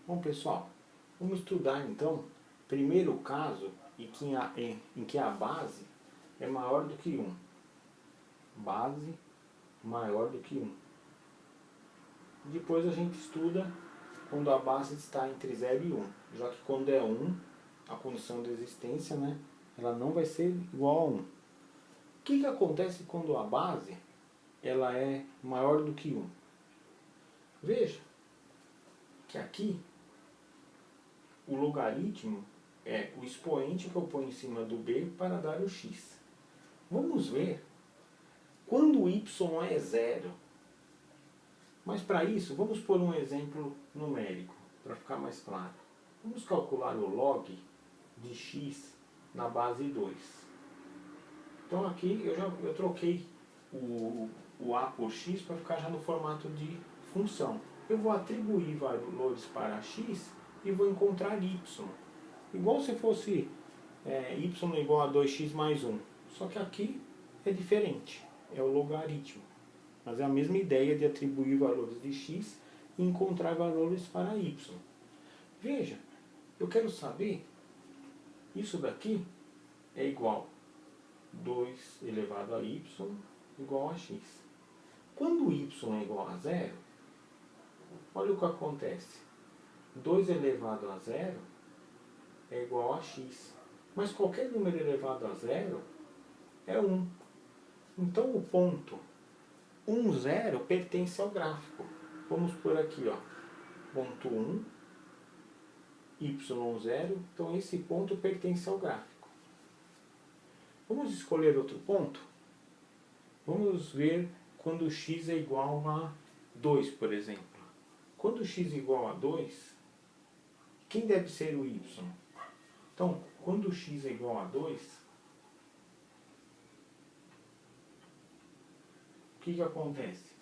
Bom, pessoal, vamos estudar então primeiro o caso em que a base é maior do que 1. Base maior do que 1. Depois a gente estuda quando a base está entre 0 e 1, já que quando é 1, a condição de existência, né, ela não vai ser igual a 1. O que acontece quando a base ela é maior do que 1? Veja que aqui o logaritmo é o expoente que eu ponho em cima do b para dar o x. Vamos ver quando o y é 0. Mas para isso, vamos pôr um exemplo numérico, para ficar mais claro. Vamos calcular o log de x na base 2. Então aqui eu troquei o a por x para ficar já no formato de função. Eu vou atribuir valores para x e vou encontrar y. Igual se fosse y igual a 2x mais 1. Só que aqui é diferente, é o logaritmo. Mas é a mesma ideia de atribuir valores de x e encontrar valores para y. Veja, eu quero saber, isso daqui é igual a 2 elevado a y igual a x. Quando y é igual a 0, olha o que acontece. 2 elevado a 0 é igual a x. Mas qualquer número elevado a 0 é 1. Então o ponto 1, 0 pertence ao gráfico. Vamos por aqui, ó, ponto 1, y0, então esse ponto pertence ao gráfico. Vamos escolher outro ponto? Vamos ver quando x é igual a 2, por exemplo. Quando x é igual a 2, quem deve ser o y? Então, quando x é igual a 2, o que acontece?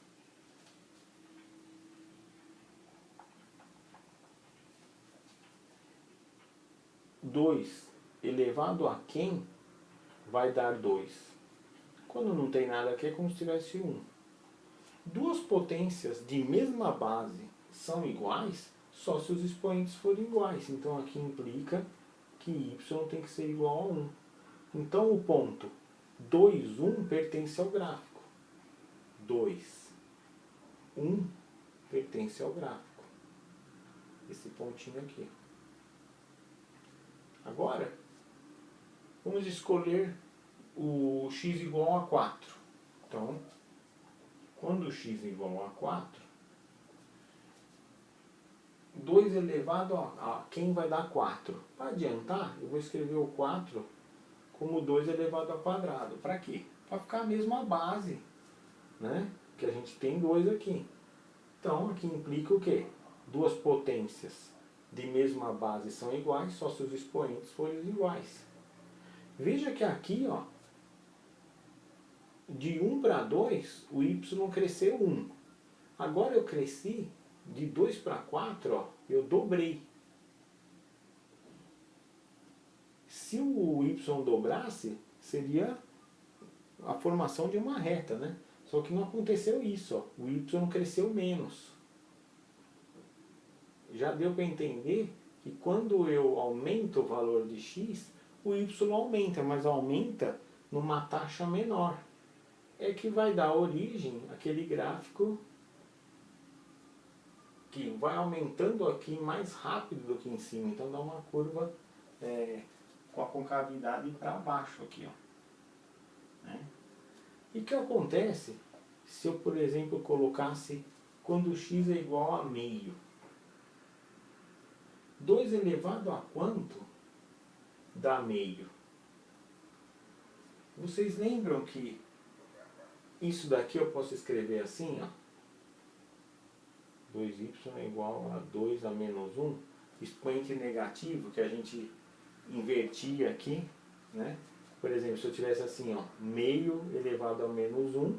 Dois elevado a quem vai dar 2? Quando não tem nada aqui é como se tivesse 1. Duas potências de mesma base são iguais só se os expoentes forem iguais. Então aqui implica que y tem que ser igual a 1. Então o ponto 2, 1 pertence ao gráfico. 2, 1 pertence ao gráfico. Esse pontinho aqui. Agora, vamos escolher o x igual a 4. Então, quando x é igual a 4, 2 elevado a quem vai dar 4? Para adiantar, eu vou escrever o 4 como 2 elevado ao quadrado. Para quê? Para ficar a mesma base, né? Que a gente tem 2 aqui. Então, aqui implica o quê? Duas potências de mesma base são iguais, só se os expoentes forem iguais. Veja que aqui, ó, de 1 para 2, o y cresceu 1. Agora eu cresci de 2 para 4, ó, eu dobrei. Se o y dobrasse, seria a formação de uma reta, né? Só que não aconteceu isso, ó. O y cresceu menos. Já deu para entender que quando eu aumento o valor de x, o y aumenta, mas aumenta numa taxa menor. É que vai dar origem àquele gráfico que vai aumentando aqui mais rápido do que em cima. Então dá uma curva com a concavidade para baixo aqui, ó. Né? E o que acontece se eu, por exemplo, colocasse quando x é igual a meio? 2 elevado a quanto dá meio? Vocês lembram que isso daqui eu posso escrever assim, ó. 2y é igual a 2 a menos 1. Expoente negativo que a gente invertia aqui, né? Por exemplo, se eu tivesse assim, ó, meio elevado a menos 1,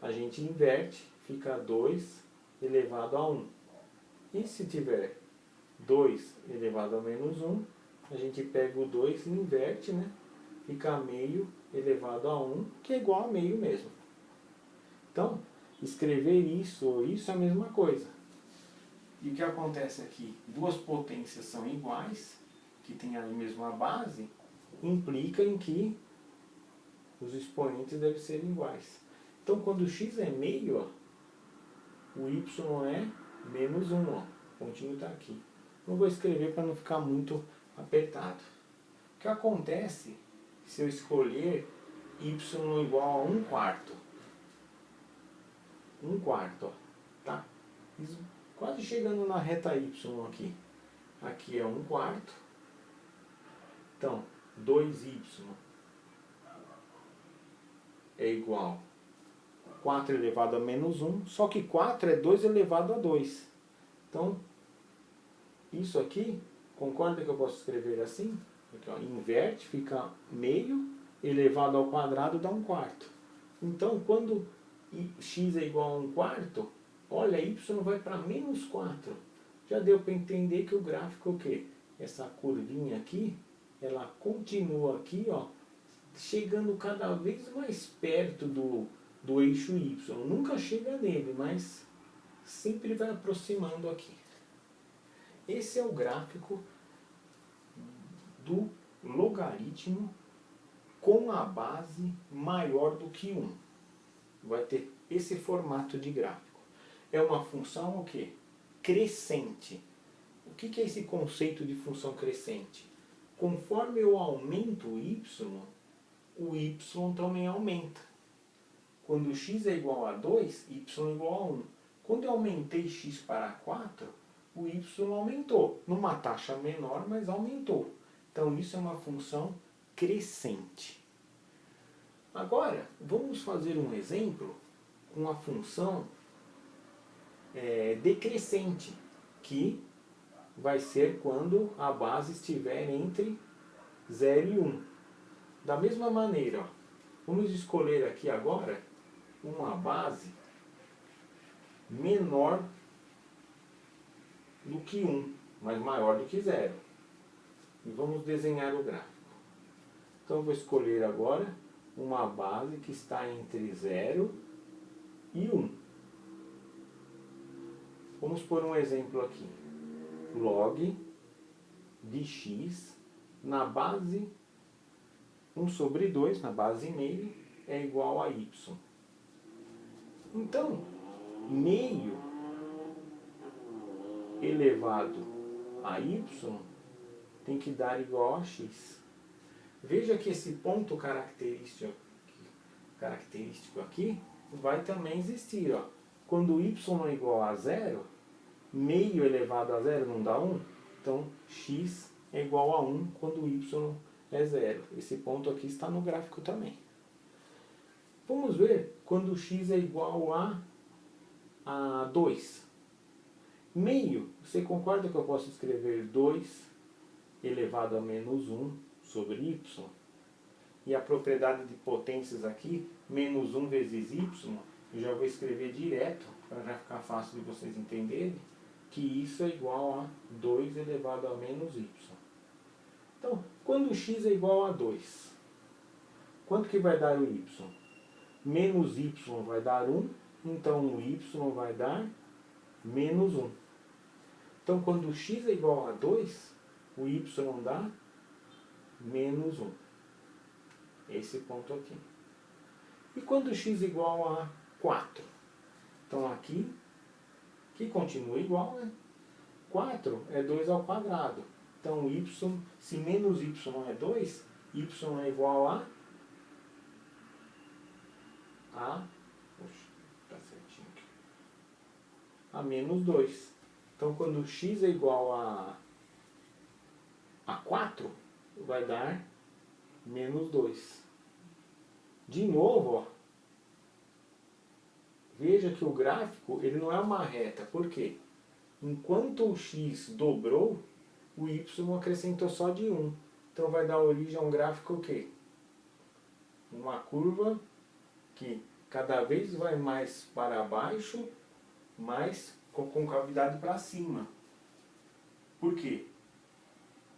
a gente inverte, fica 2 elevado a 1. E se tiver 2 elevado a menos 1, a gente pega o 2 e inverte, né? Fica meio elevado a 1, que é igual a meio mesmo. Então, escrever isso ou isso é a mesma coisa. E o que acontece aqui? Duas potências são iguais, que tem a mesma base, implica em que os expoentes devem ser iguais. Então, quando x é meio, ó, o y é menos 1. Ó. O pontinho está aqui. Não vou escrever para não ficar muito apertado. O que acontece se eu escolher y igual a 1/4? 1/4, ó, tá? Quase chegando na reta y aqui. Aqui é 1/4. Então, 2y é igual a 4 elevado a menos 1. Só que 4 é 2 elevado a 2. Então, isso aqui, concorda que eu posso escrever assim? Aqui, ó, inverte, fica meio, elevado ao quadrado dá 1/4. Então, quando x é igual a 1/4, olha, y vai para menos 4. Já deu para entender que o gráfico é o quê? Essa curvinha aqui, ela continua aqui, ó, chegando cada vez mais perto do eixo y. Nunca chega nele, mas sempre vai aproximando aqui. Esse é o gráfico do logaritmo com a base maior do que 1. Vai ter esse formato de gráfico. É uma função o quê? Crescente. O que é esse conceito de função crescente? Conforme eu aumento o y também aumenta. Quando x é igual a 2, y é igual a 1. Quando eu aumentei x para 4, o y aumentou. Numa taxa menor, mas aumentou. Então isso é uma função crescente. Agora, vamos fazer um exemplo com a função decrescente, que vai ser quando a base estiver entre 0 e 1. Da mesma maneira, ó, vamos escolher aqui agora uma base menor do que 1, mas maior do que 0. E vamos desenhar o gráfico. Então eu vou escolher agora uma base que está entre 0 e 1. Vamos pôr um exemplo aqui. Log de x na base 1/2, na base meio, é igual a y. Então, meio elevado a y tem que dar igual a x. Veja que esse ponto característico aqui vai também existir. Ó. Quando y é igual a 0, meio elevado a 0 não dá 1? Então, x é igual a 1 quando y é 0. Esse ponto aqui está no gráfico também. Vamos ver quando x é igual a 2. Meio, você concorda que eu posso escrever 2 elevado a menos 1 sobre y? E a propriedade de potências aqui, menos 1 vezes y, eu já vou escrever direto, para já ficar fácil de vocês entenderem, que isso é igual a 2 elevado a menos y. Então, quando x é igual a 2, quanto que vai dar o y? Menos y vai dar 1, então o y vai dar menos 1. Então, quando x é igual a 2, o y dá menos 1. Esse ponto aqui. E quando x é igual a 4? Então, aqui, que continua igual, né? 4 é 2 ao quadrado. Então, y, se menos y é 2, y é igual a tá certinho aqui, a menos 2. Então, quando x é igual a 4, vai dar menos 2. De novo, ó, veja que o gráfico ele não é uma reta. Por quê? Enquanto o x dobrou, o y acrescentou só de 1. Então vai dar origem a um gráfico o quê? Uma curva que cada vez vai mais para baixo, mais com concavidade para cima. Por quê?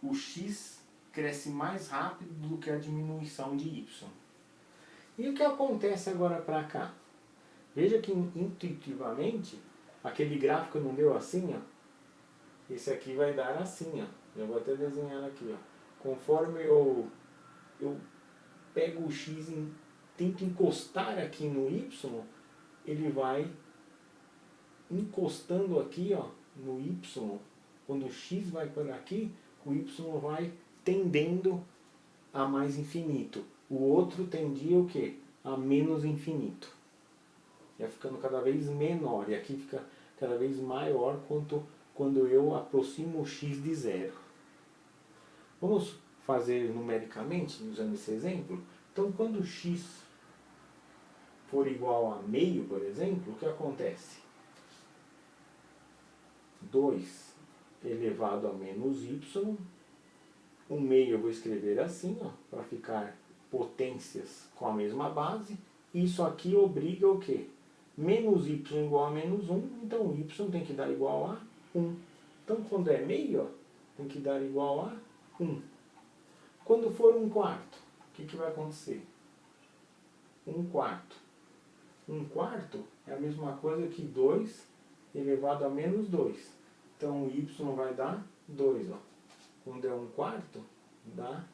O x cresce mais rápido do que a diminuição de y. E o que acontece agora para cá? Veja que intuitivamente, aquele gráfico não deu assim, ó, esse aqui vai dar assim, ó. Eu vou até desenhar aqui, ó. Conforme eu pego o x e tento encostar aqui no y, ele vai encostando aqui, ó, no y. Quando o x vai por aqui, o y vai tendendo a mais infinito. O outro tendia o quê? A menos infinito. Ia ficando cada vez menor. E aqui fica cada vez maior quando eu aproximo o x de zero. Vamos fazer numericamente, usando esse exemplo? Então, quando x for igual a meio, por exemplo, o que acontece? 2 elevado a menos y. O meio eu vou escrever assim, para ficar potências com a mesma base. Isso aqui obriga o quê? Menos y igual a menos 1, então y tem que dar igual a 1. Então, quando é meio, ó, tem que dar igual a 1. Quando for 1/4, o que vai acontecer? 1/4. 1/4 é a mesma coisa que 2 elevado a menos 2. Então, o y vai dar 2. Ó. Quando é 1/4, dá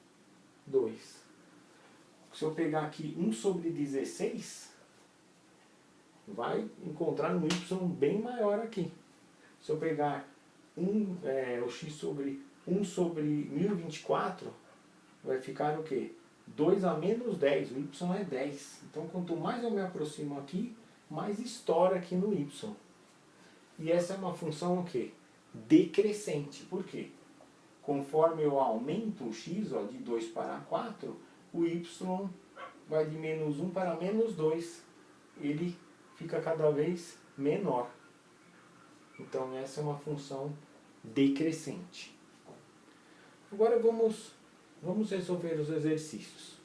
2. Se eu pegar aqui 1 sobre 16, vai encontrar um y bem maior aqui. Se eu pegar o x sobre 1 sobre 1024, vai ficar o quê? 2 a menos 10, o y é 10. Então, quanto mais eu me aproximo aqui, mais estoura aqui no y. E essa é uma função o quê? Decrescente. Por quê? Conforme eu aumento o x, ó, de 2 para 4, o y vai de menos 1 para menos 2. Ele fica cada vez menor. Então, essa é uma função decrescente. Agora vamos resolver os exercícios.